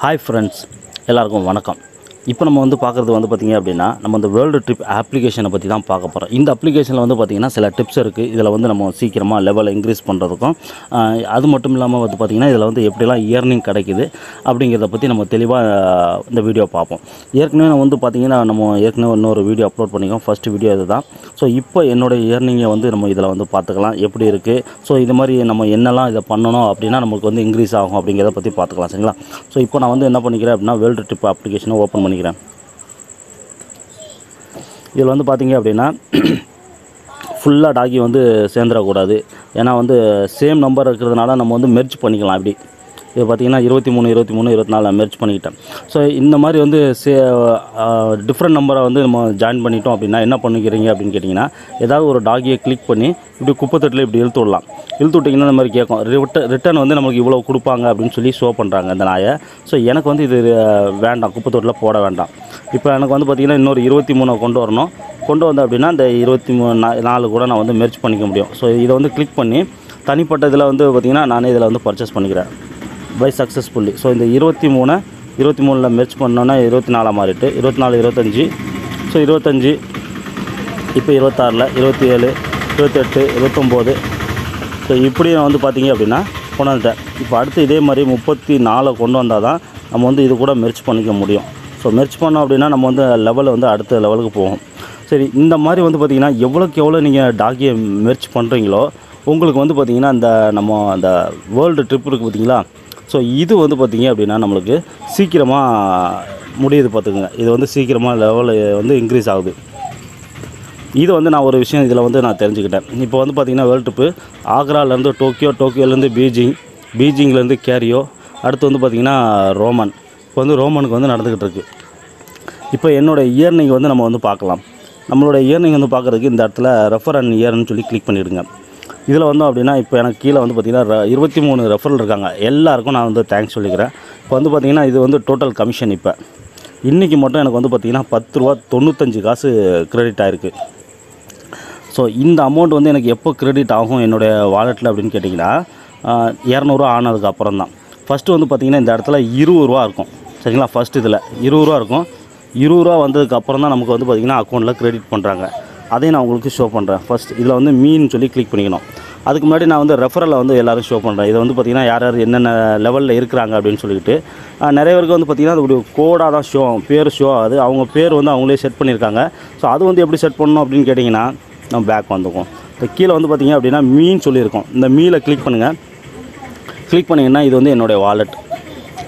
Hi friends, எல்லாருக்கும் வணக்கம். இப்போ நம்ம வந்து பார்க்குறது வந்து பார்த்திங்க அப்படின்னா நம்ம இந்த வேர்ல்டு ட்ரிப் அப்ளிகேஷனை பற்றி தான் பார்க்க போகிறோம். இந்த அப்ளிகேஷனில் வந்து பார்த்திங்கன்னா சில டிப்ஸ் இருக்குது. இதில் வந்து நம்ம சீக்கிரமாக லெவலை இன்க்ரீஸ் பண்ணுறதுக்கும் அது மட்டும் இல்லாமல் வந்து பார்த்திங்கன்னா இதில் வந்து எப்படிலாம் இயர்னிங் கிடைக்குது அப்படிங்கிறத பற்றி நம்ம தெளிவாக இந்த வீடியோ பார்ப்போம். ஏற்கனவே வந்து பார்த்திங்கன்னா நம்ம ஏற்கனவே இன்னொரு வீடியோ அப்லோட் பண்ணிக்கோம். ஃபஸ்ட்டு வீடியோ இது தான். ஸோ இப்போ என்னோடய இயர்னிங்கை வந்து நம்ம இதில் வந்து பார்த்துக்கலாம் எப்படி இருக்குது. ஸோ இது மாதிரி நம்ம என்னெல்லாம் இதை பண்ணணும் அப்படின்னா நமக்கு வந்து இன்க்ரீஸ் ஆகும் அப்படிங்கிறத பற்றி பார்த்துக்கலாம். சரிங்களா? ஸோ இப்போ நான் வந்து என்ன பண்ணிக்கிறேன் அப்படின்னா வேர்ல்டு ட்ரிப் அப்ளிகேஷனை ஓப்பன் பண்ணிக்கிறேன். இதில் வந்து பார்த்திங்க அப்படின்னா ஃபுல்லாக டாகி வந்து சேர்ந்துடக்கூடாது. ஏன்னா வந்து சேம் நம்பர் இருக்கிறதுனால நம்ம வந்து மெர்ஜ் பண்ணிக்கலாம். இப்படி இது பார்த்திங்கன்னா 23, 24 மெர்ஜ் பண்ணிக்கிட்டேன். ஸோ இந்த மாதிரி வந்து டிஃப்ரெண்ட் நம்பரை வந்து நம்ம ஜாயின் பண்ணிட்டோம் அப்படின்னா என்ன பண்ணிக்கிறீங்க அப்படின்னு கேட்டிங்கன்னா ஏதாவது ஒரு டாகியை கிளிக் பண்ணி இப்படி குப்பைத்தட்டில் இப்படி இழுத்து விடலாம். இழுத்து விட்டிங்கன்னா இந்த மாதிரி கேட்கும். ரிட்டன் வந்து நமக்கு இவ்வளோ கொடுப்பாங்க அப்படின்னு சொல்லி ஷோ பண்ணுறாங்க இந்த நாயை. ஸோ எனக்கு வந்து இது வேண்டாம், குப்பைத்தொட்டில் போட வேண்டாம். இப்போ எனக்கு வந்து பார்த்திங்கன்னா இன்னொரு 23 கொண்டு வரணும். கொண்டு வந்தேன் அப்படின்னா இந்த 24 கூட நான் வந்து மெர்ஜ் பண்ணிக்க முடியும். ஸோ இதை வந்து கிளிக் பண்ணி தனிப்பட்ட இதில் வந்து பார்த்திங்கன்னா நானே இதில் வந்து பர்ச்சேஸ் பண்ணிக்கிறேன் பை சக்ஸஸ்ஃபுல்லி. ஸோ இந்த 23 மெர்ஜ் பண்ணோன்னா 24 மாறிட்டு 24, 25. ஸோ 25 இப்போ 26, 27, 28, 29. ஸோ இப்படி நான் வந்து பார்த்திங்க அப்படின்னா கொண்டு வந்துட்டேன். இப்போ அடுத்து இதே மாதிரி 34 கொண்டு வந்தால் தான் நம்ம வந்து இது கூட மெர்ஜ் பண்ணிக்க முடியும். ஸோ மெர்ஜ் பண்ணோம் அப்படின்னா நம்ம வந்து லெவலில் வந்து அடுத்த லெவலுக்கு போகும். சரி, இந்த மாதிரி வந்து பார்த்திங்கன்னா எவ்வளோக்கு எவ்வளோ நீங்கள் டாகியை மெர்ஜ் பண்ணுறீங்களோ உங்களுக்கு வந்து பார்த்திங்கன்னா நம்ம அந்த வேர்ல்டு ட்ரிப் இருக்குது பார்த்திங்களா. ஸோ இது வந்து பார்த்திங்க அப்படின்னா நம்மளுக்கு சீக்கிரமாக முடியுது. பார்த்துக்குங்க, இது வந்து சீக்கிரமாக லெவல் வந்து இன்க்ரீஸ் ஆகுது. இது வந்து நான் ஒரு விஷயம் இதில் வந்து நான் தெரிஞ்சுக்கிட்டேன். இப்போ வந்து பார்த்திங்கன்னா வேர்ல்டு ட்ரிப்பு ஆக்ராலேருந்து டோக்கியோ, டோக்கியோலேருந்து பீஜிங், பீஜிங்லேருந்து கேரியோ, அடுத்து வந்து பார்த்திங்கன்னா ரோமன். இப்போ வந்து ரோமனுக்கு வந்து நடந்துக்கிட்டு இருக்குது. இப்போ என்னோடய இயர்னிங் வந்து நம்ம வந்து பார்க்கலாம். நம்மளோட இயர்னிங் வந்து பார்க்குறதுக்கு இந்த இடத்துல ரெஃபர் அண்ட் இயர்னு சொல்லி கிளிக் பண்ணிவிடுங்க. இதில் வந்தோம் அப்படின்னா இப்போ எனக்கு கீழே வந்து பார்த்திங்கன்னா 23 ரெஃபரல் இருக்காங்க. எல்லாருக்கும் நான் வந்து தேங்க்ஸ் சொல்லிக்கிறேன். இப்போ வந்து பார்த்திங்கன்னா இது வந்து டோட்டல் கமிஷன். இப்போ இன்றைக்கி மட்டும் எனக்கு வந்து பார்த்திங்கன்னா ₹10.95 கிரெடிட் ஆகிருக்கு. ஸோ இந்த அமௌண்ட் வந்து எனக்கு எப்போ கிரெடிட் ஆகும் என்னுடைய வாலெட்டில் அப்படின்னு கேட்டிங்கன்னா ₹200 ஆனதுக்கு அப்புறம் தான். ஃபஸ்ட்டு வந்து பார்த்திங்கன்னா இந்த இடத்துல ₹20 இருக்கும். சரிங்களா? ஃபஸ்ட்டு இதில் ₹20 இருக்கும். ₹20 வந்ததுக்கப்புறம் தான் நமக்கு வந்து பார்த்திங்கன்னா அக்கௌண்ட்டில் கிரெடிட் பண்ணுறாங்க. அதையும் நான் உங்களுக்கு ஷோ பண்ணுறேன். ஃபஸ்ட் இதில் வந்து மீன் சொல்லி கிளிக் பண்ணிக்கணும். அதுக்கு முன்னாடி நான் வந்து ரெஃபரலில் வந்து எல்லோரும் ஷோ பண்ணுறேன். இதை வந்து பார்த்திங்கன்னா யார் யார் என்னென்ன லெவலில் இருக்கிறாங்க அப்படின்னு சொல்லிட்டு நிறைய பேருக்கு வந்து பார்த்திங்கன்னா அது ஒரு கோடாக தான் ஷோ ஆகும். பேர் ஷோ ஆகுது. அவங்க பேர் வந்து அவங்களே செட் பண்ணியிருக்காங்க. ஸோ அது வந்து எப்படி செட் பண்ணணும் அப்படின்னு கேட்டிங்கன்னா நம்ம பேக் வந்துக்கும். இப்போ கீழே வந்து பார்த்திங்க அப்படின்னா மீன் சொல்லியிருக்கோம். இந்த மீலை கிளிக் பண்ணுங்கள். கிளிக் பண்ணிங்கன்னா இது வந்து என்னுடைய வாலெட்.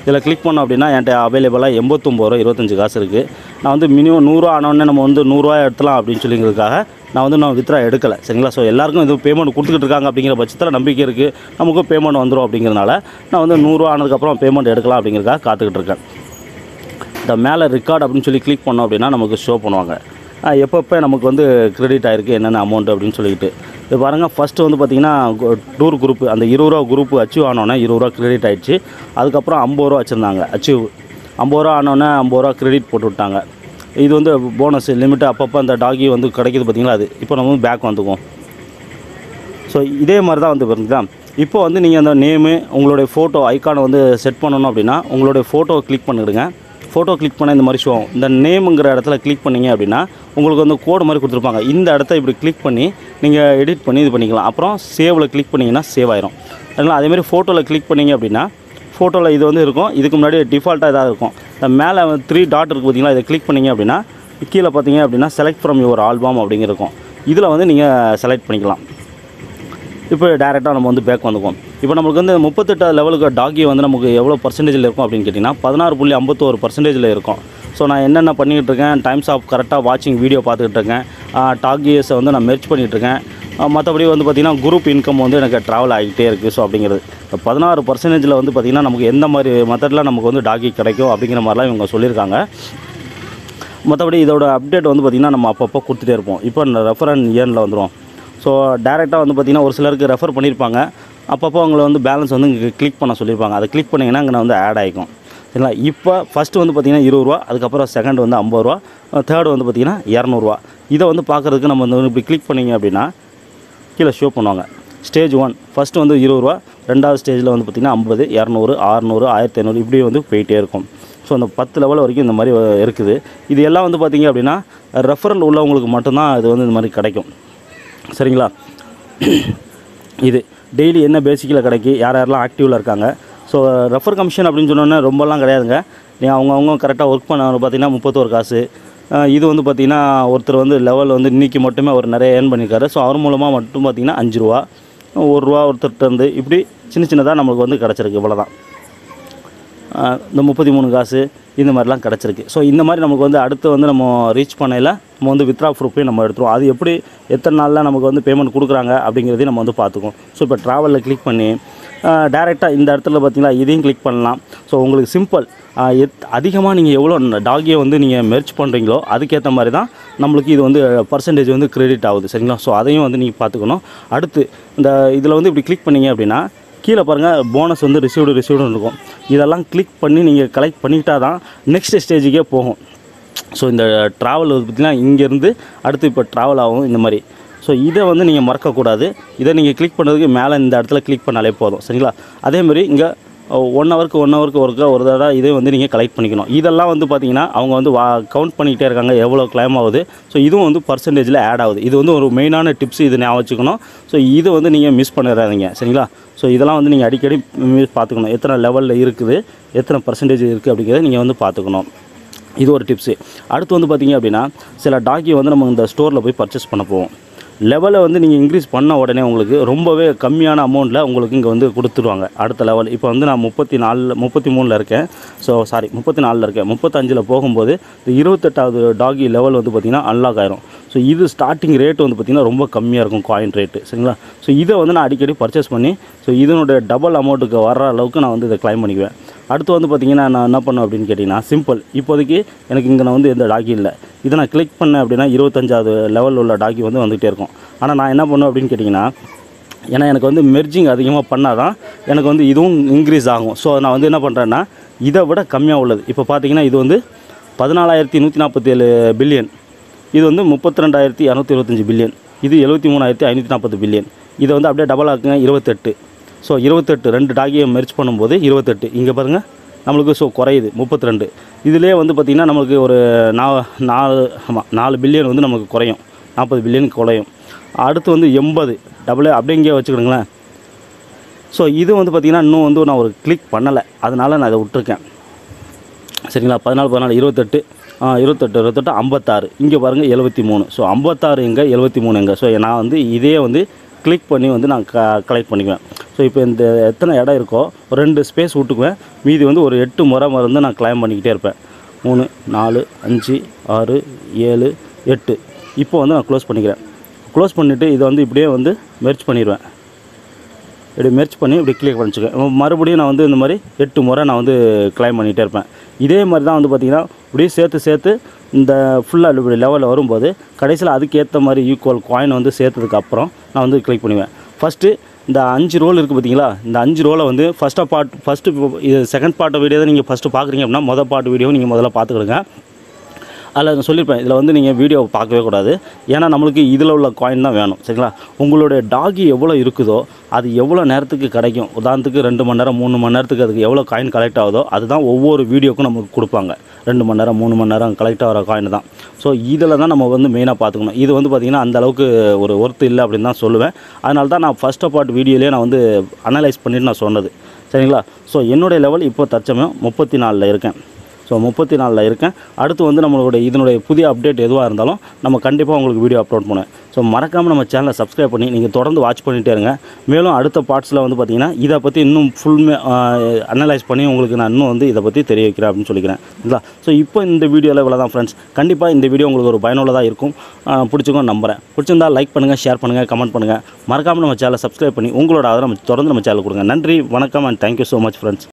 இதில் கிளிக் பண்ணோம் அப்படின்னா என்கிட்ட அவைலபிளாக ₹89.25 இருக்குது. நான் வந்து மினிமம் ₹100 ஆனோடனே நம்ம வந்து ₹100 எடுத்துலாம் அப்படின்னு சொல்லிங்கிறதுக்காக நான் வித்ரா எடுக்கலை. சரிங்களா? ஸோ எல்லாருக்கும் இது பேமெண்ட் கொடுத்துக்கிட்டு இருக்காங்க அப்படிங்கிற பட்சத்தில் நம்பிக்கை இருக்குது நமக்கும் பேமெண்ட் வந்துடும் அப்படிங்கிறதுனால நான் வந்து ₹100 ஆனதுக்கப்புறம் பேமெண்ட் எடுக்கலாம் அப்படிங்கிறதுக்காக காத்துக்கிட்டு இருக்கேன். இந்த மேலே ரெக்கார்ட் அப்படின்னு சொல்லி கிளிக் பண்ணோம் அப்படின்னா நமக்கு ஷோ பண்ணுவாங்க எப்பப்போ நமக்கு வந்து கிரெடிட் ஆகிருக்கு என்னென்ன அமௌண்ட் அப்படின்னு சொல்லிட்டு. இது பாருங்கள், ஃபஸ்ட்டு வந்து பார்த்திங்கன்னா டூர் குரூப்பு அந்த ₹20 குரூப்பு அச்சீவ் ஆனோன்னே ₹20 கிரெடிட் ஆகிடுச்சு. அதுக்கப்புறம் ₹50 வச்சுருந்தாங்க அச்சீவ். ₹50 ஆனோன்னே ₹50 கிரெடிட் போட்டு விட்டாங்க. இது வந்து போனஸ் லிமிட்டு அப்பப்போ அந்த டாகி வந்து கிடைக்கிது பார்த்திங்களா. அது இப்போ நம்ம வந்து பேக் வந்துக்குவோம். ஸோ இதே மாதிரி தான் வந்து பாருங்களா. இப்போ வந்து நீங்கள் அந்த நேமு உங்களுடைய ஃபோட்டோ ஐக்கானை வந்து செட் பண்ணணும் அப்படின்னா உங்களுடைய ஃபோட்டோவை கிளிக் பண்ணிவிடுங்க. ஃபோட்டோ கிளிக் பண்ண இந்த மாதிரி ஷோ ஆகும். இந்த நேமுங்கிற இடத்துல கிளிக் பண்ணிங்க அப்படின்னா உங்களுக்கு வந்து கோடு மாதிரி கொடுத்துருப்பாங்க. இந்த இடத்த இப்படி கிளிக் பண்ணி நீங்கள் எடிட் பண்ணி இது பண்ணிக்கலாம். அப்புறம் சேவில் கிளிக் பண்ணிங்கன்னா சேவ் ஆயிரும். அதனால் அதேமாதிரி ஃபோட்டோவில் கிளிக் பண்ணிங்க அப்படின்னா ஃபோட்டோவில் இது வந்து இருக்கும். இதுக்கு முன்னாடி டிஃபால்ட்டாக இதாக இருக்கும். இந்த மேலே 3 டாட் இருக்குது பார்த்திங்களா. இதை கிளிக் பண்ணிங்க அப்படின்னா கீழே பார்த்தீங்க அப்படின்னா செலக்ட் ஃப்ரம் யுவர் ஆல்பம் அப்படிங்கிறக்கும். இதில் வந்து நீங்கள் செலக்ட் பண்ணிக்கலாம். இப்போ டேரெக்டாக நம்ம வந்து பேக் வந்துக்குவோம். இப்போ நம்மளுக்கு வந்து 38 லெவலுக்கு டாகி வந்து நமக்கு எவ்வளோ பர்சன்டேஜில் இருக்கும் அப்படின்னு கேட்டிங்கன்னா 16.51% இருக்கும். ஸோ நான் என்னென்ன பண்ணிக்கிட்டு இருக்கேன், டைம்ஸ் ஆஃப் கரெக்டாக வாட்சிங் வீடியோ பார்த்துக்கிட்டு இருக்கேன். டாகிஸை வந்து நான் மெர்ஜ் பண்ணிகிட்ருக்கேன். மற்றபடி வந்து பார்த்திங்கன்னா குரூப் இன்கம் வந்து எனக்கு ட்ராவல் ஆகிட்டே இருக்குது. ஸோ அப்படிங்கிறது இப்போ 16% வந்து பார்த்திங்கன்னா நமக்கு எந்த மாதிரி மெத்தடில் நமக்கு வந்து டாகி கிடைக்கும் அப்படிங்கிற மாதிரிலாம் இவங்க சொல்லியிருக்காங்க. மற்றபடி இதோட அப்டேட் வந்து பார்த்திங்கன்னா நம்ம அப்பப்போ கொடுத்துட்டே இருப்போம். இப்போ இந்த ரெஃபர் அண்ட் இயர்னில் வந்துடும். ஸோ டேரெக்டாக வந்து பார்த்திங்கன்னா ஒரு சிலருக்கு ரெஃபர் பண்ணியிருப்பாங்க. அப்பப்போ அவங்கள வந்து பேலன்ஸ் வந்து இங்கே கிளிக் பண்ண சொல்லியிருப்பாங்க. அதை கிளிக் பண்ணிங்கன்னா இங்கே வந்து ஆட் ஆகிக்கும். சரிங்களா? இப்போ ஃபஸ்ட்டு வந்து பார்த்திங்கன்னா ₹20, அதுக்கப்புறம் செகண்ட் வந்து ₹50, தேர்டு வந்து பார்த்திங்கன்னா ₹200. இதை வந்து பார்க்குறதுக்கு நம்ம வந்து இப்படி கிளிக் பண்ணிங்க அப்படின்னா கீழே ஷோ பண்ணுவாங்க. ஸ்டேஜ் 1 ஃபஸ்ட்டு வந்து 20 ரூபா, ரெண்டாவது ஸ்டேஜில் வந்து பார்த்திங்கன்னா 50, 200, 600, 1500 இப்படி வந்து போயிட்டே இருக்கும். ஸோ அந்த 10 லெவல் வரைக்கும் இந்த மாதிரி இருக்குது. இது எல்லாம் வந்து பார்த்திங்க அப்படின்னா ரெஃபரல் உள்ளவங்களுக்கு மட்டும்தான் இது வந்து இந்த மாதிரி கிடைக்கும். சரிங்களா? இது டெய்லி என்ன பேசிக்கில் கிடைக்கி யார் யாரெல்லாம் ஆக்டிவில் இருக்காங்க. ஸோ ரெஃபர் கமிஷன் அப்படின்னு சொன்னோன்னே ரொம்பலாம் கிடையாதுங்க. நீங்கள் அவங்கவுங்க கரெக்டாக ஒர்க் பண்ண பார்த்திங்கன்னா 31 காசு. இது வந்து பார்த்திங்கன்னா ஒருத்தர் வந்து லெவல் வந்து இன்றைக்கி மட்டுமே அவர் நிறைய ஏர்ன் பண்ணியிருக்காரு. ஸோ அவர் மூலமாக மட்டும் பார்த்திங்கன்னா 5 ரூபா, 1 ரூபா ஒருத்தர்கிட்ட இருந்து இப்படி சின்ன சின்னதாக நம்மளுக்கு வந்து கிடச்சிருக்கு. இவ்வளோ தான். இந்த 33 காசு இந்த மாதிரிலாம் கிடச்சிருக்கு. ஸோ இந்த மாதிரி நமக்கு வந்து அடுத்து வந்து நம்ம ரீச் பண்ணையில் நம்ம வந்து வித்ரா ப்ரூஃபையும் நம்ம எடுத்துருவோம். அது எப்படி எத்தனை நாளில் நமக்கு வந்து பேமெண்ட் கொடுக்குறாங்க அப்படிங்கிறதையும் நம்ம வந்து பார்த்துக்குவோம். ஸோ இப்போ ட்ராவலில் கிளிக் பண்ணி டேரெக்டாக இந்த இடத்துல பார்த்திங்களா இதையும் கிளிக் பண்ணலாம். ஸோ உங்களுக்கு சிம்பிள். அதிகமாக நீங்கள் எவ்வளோ டாகியை வந்து நீங்கள் மெர்ச் பண்ணுறீங்களோ அதுக்கேற்ற மாதிரி தான் நம்மளுக்கு இது வந்து பர்சன்டேஜ் வந்து கிரெடிட் ஆகுது. சரிங்களா? ஸோ அதையும் வந்து நீங்கள் பார்த்துக்கணும். அடுத்து இந்த இதில் வந்து இப்படி கிளிக் பண்ணிங்க அப்படின்னா கீழே பாருங்கள் போனஸ் வந்து ரிசீவ்டு இருக்கும். இதெல்லாம் கிளிக் பண்ணி நீங்கள் கலெக்ட் பண்ணிக்கிட்டால் தான் நெக்ஸ்ட் ஸ்டேஜுக்கே போகும். ஸோ இந்த ட்ராவல் பார்த்திங்கன்னா இங்கேருந்து அடுத்து இப்போ ட்ராவல் ஆகும் இந்த மாதிரி. ஸோ இதை வந்து நீங்கள் மறக்கக்கூடாது. இதை நீங்கள் கிளிக் பண்ணுறதுக்கு மேலே இந்த இடத்துல கிளிக் பண்ணாலே போதும். சரிங்களா? அதேமாதிரி இங்கே 1 ஹவருக்கு ஒரு தடவை இதே வந்து நீங்கள் கலெக்ட் பண்ணிக்கணும். இதெல்லாம் வந்து பார்த்திங்கன்னா அவங்க வந்து கவுண்ட் பண்ணிக்கிட்டே இருக்காங்க எவ்வளோ கிளைம் ஆகுது. ஸோ இதுவும் வந்து பர்சன்டேஜில் ஆட் ஆகுது. இது வந்து ஒரு மெயினான டிப்ஸ். இது ஞாபகம் வச்சுக்கணும். ஸோ இதை வந்து நீங்கள் மிஸ் பண்ணிடாதீங்க. சரிங்களா? ஸோ இதெல்லாம் வந்து நீங்கள் அடிக்கடி பார்த்துக்கணும். எத்தனை லெவலில் இருக்குது, எத்தனை பர்சன்டேஜ் இருக்குது அப்படிங்கிறத நீங்கள் வந்து பார்த்துக்கணும். இது ஒரு டிப்ஸு. அடுத்து வந்து பார்த்திங்க அப்படின்னா சில டாகியை வந்து நம்ம இந்த ஸ்டோரில் போய் பர்ச்சேஸ் பண்ண போவோம். லெவலை வந்து நீங்கள் இன்க்ரீஸ் பண்ண உடனே உங்களுக்கு ரொம்பவே கம்மியான அமௌண்ட்டில் உங்களுக்கு இங்கே வந்து கொடுத்துருவாங்க அடுத்த லெவல். இப்போ வந்து நான் 33 இருக்கேன். ஸோ 34 இருக்கேன். 35 போகும்போது இந்த 28வது டாகி லெவல் வந்து பார்த்திங்கன்னா அன்லாக் ஆயிரும். ஸோ இது ஸ்டார்டிங் ரேட் வந்து பார்த்திங்கன்னா ரொம்ப கம்மியாக இருக்கும் காயின் ரேட்டு. சரிங்களா? ஸோ இதை வந்து நான் அடிக்கடி பர்ச்சேஸ் பண்ணி ஸோ இதனுடைய டபுள் அமௌண்ட்டுக்கு வர்ற அளவுக்கு நான் வந்து இதை கிளைம் பண்ணிக்குவேன். அடுத்து வந்து பார்த்திங்கன்னா நான் என்ன பண்ணுவேன் அப்படின்னு கேட்டிங்கன்னா சிம்பிள். இப்போதைக்கு எனக்கு இங்கே நான் வந்து எந்த டாகி இல்லை. இதை நான் கிளிக் பண்ணேன் அப்படின்னா 25வது லெவல் உள்ள டாகி வந்து வந்துகிட்டே இருக்கும். ஆனால் நான் என்ன பண்ணுவேன் அப்படின்னு கேட்டிங்கன்னா ஏன்னா எனக்கு வந்து மெர்ஜிங் அதிகமாக பண்ணால் தான் எனக்கு வந்து இதுவும் இன்க்ரீஸ் ஆகும். ஸோ நான் வந்து என்ன பண்ணுறேன்னா இதை விட கம்மியாக உள்ளது. இப்போ பார்த்திங்கன்னா இது வந்து 14,147 பில்லியன். இது வந்து 32,225 பில்லியன். இது 73,540 பில்லியன். இதை வந்து அப்படியே டபுள் ஆக்குங்க 28. ஸோ 28 2 டாகியை மெர்ச் பண்ணும்போது 28. இங்கே பாருங்கள் நம்மளுக்கு ஸோ குறையுது 32. இதிலே வந்து பார்த்திங்கன்னா நம்மளுக்கு ஒரு 4 பில்லியன் வந்து நமக்கு குறையும். 40 பில்லியன் குறையும். அடுத்து வந்து 80 டபுளே அப்படியே இங்கே வச்சுக்கிடுங்களேன். ஸோ இது வந்து பார்த்திங்கன்னா இன்னும் வந்து நான் ஒரு கிளிக் பண்ணலை. அதனால் நான் இதை விட்டுருக்கேன். சரிங்களா? 14 28 56. இங்கே பாருங்கள் 73. ஸோ 56 எங்கே, 73 எங்கே. ஸோ நான் வந்து இதே வந்து கிளிக் பண்ணி வந்து நான் கலெக்ட் பண்ணிக்குவேன். ஸோ இப்போ இந்த எத்தனை இடம் இருக்கோ 2 ஸ்பேஸ் விட்டுக்குவேன். மீதி வந்து ஒரு 8 முறை வந்து நான் கிளைம் பண்ணிக்கிட்டே இருப்பேன். 3 4 5 6 7 8. இப்போ வந்து நான் க்ளோஸ் பண்ணிக்கிறேன். க்ளோஸ் பண்ணிவிட்டு இதை வந்து இப்படியே வந்து மெர்ச் பண்ணிடுவேன். இப்படி மெர்ச் பண்ணி இப்படி கிளிக் பண்ணிச்சுக்கேன். மறுபடியும் நான் வந்து இந்த மாதிரி 8 முறை நான் வந்து கிளைம் பண்ணிகிட்டே இருப்பேன். இதே மாதிரி தான் வந்து பார்த்திங்கன்னா இப்படியே சேர்த்து இந்த ஃபுல்லாக இப்படி லெவலில் வரும்போது கடைசியில் அதுக்கேற்ற மாதிரி ஈக்குவல் காயின் வந்து சேர்த்ததுக்கப்புறம் நான் வந்து கிளிக் பண்ணுவேன். ஃபஸ்ட்டு இந்த 5 ரோல் இருக்குது பார்த்தீங்களா? இந்த 5 ரோலை வந்து ஃபஸ்ட்டு இது செகண்ட் பார்ட் வீடியோ தான் நீங்கள் ஃபஸ்ட்டு பார்க்குறீங்க அப்படின்னா மொதல் பார்ட் வீடியோ நீங்கள் முதல்ல பார்த்துக்கிடுங்க. அதில் நான் சொல்லியிருப்பேன் இதில் வந்து நீங்கள் வீடியோவை பார்க்கவே கூடாது. ஏன்னா நம்மளுக்கு இதில் உள்ள காயின் தான் வேணும். சரிங்களா? உங்களுடைய டாகி எவ்வளோ இருக்குதோ அது எவ்வளோ நேரத்துக்கு கிடைக்கும். உதாரணத்துக்கு 2 மணி நேரம் 3 மணி நேரத்துக்கு அதுக்கு எவ்வளோ காயின் கலெக்ட் ஆகுதோ அதுதான் ஒவ்வொரு வீடியோக்கும் நமக்கு கொடுப்பாங்க. 2 மணி நேரம் 3 மணி நேரம் கலெக்ட் ஆகிற காயின் தான். ஸோ இதில் தான் நம்ம வந்து மெயினாக பார்த்துக்கணும். இது வந்து பார்த்திங்கன்னா அந்தளவுக்கு ஒரு ஒர்த்து இல்லை அப்படின்னு தான் சொல்லுவேன். அதனால தான் நான் ஃபஸ்ட் பார்ட் வீடியோலேயே நான் வந்து அனலைஸ் பண்ணிவிட்டு நான் சொன்னது. சரிங்களா? ஸோ என்னுடைய லெவல் இப்போ தற்சமயம் 34 இருக்கேன். ஸோ 34 இருக்கேன். அடுத்து வந்து நம்மளுடைய இதனுடைய புதிய அப்டேட் எதுவாக இருந்தாலும் நம்ம கண்டிப்பாக உங்களுக்கு வீடியோ அப்லோட் பண்ணுவேன். ஸோ மறக்காமல் நம்ம சேனலை சப்ஸ்கிரைப் பண்ணி நீங்கள் தொடர்ந்து வாட்ச் பண்ணிகிட்டே இருங்க. மேலும் அடுத்த பார்ட்ஸில் வந்து பார்த்திங்கன்னா இதை பற்றி இன்னும் அனலைஸ் பண்ணி உங்களுக்கு நான் இன்னும் வந்து இதை பற்றி தெரிய வைக்கிறேன் அப்படின்னு சொல்லிக்கிறேன். இல்லைங்களா? ஸோ இப்போ இந்த வீடியோவில் இவ்வளோ தான் ஃப்ரெண்ட்ஸ். கண்டிப்பாக இந்த வீடியோ உங்களுக்கு ஒரு பயனுள்ளதாக இருக்கும். பிடிச்சிக்கும் நம்புகிறேன். பிடிச்சிருந்தால் லைக் பண்ணுங்கள், ஷேர் பண்ணுங்கள், கமெண்ட் பண்ணுங்கள். மறக்காமல் நம்ம சேனலை சப்ஸ்கிரைப் பண்ணி உங்களோட ஆதரவு தொடர்ந்து நம்ம சேனல் கொடுங்க. நன்றி, வணக்கம் and thank you so much friends.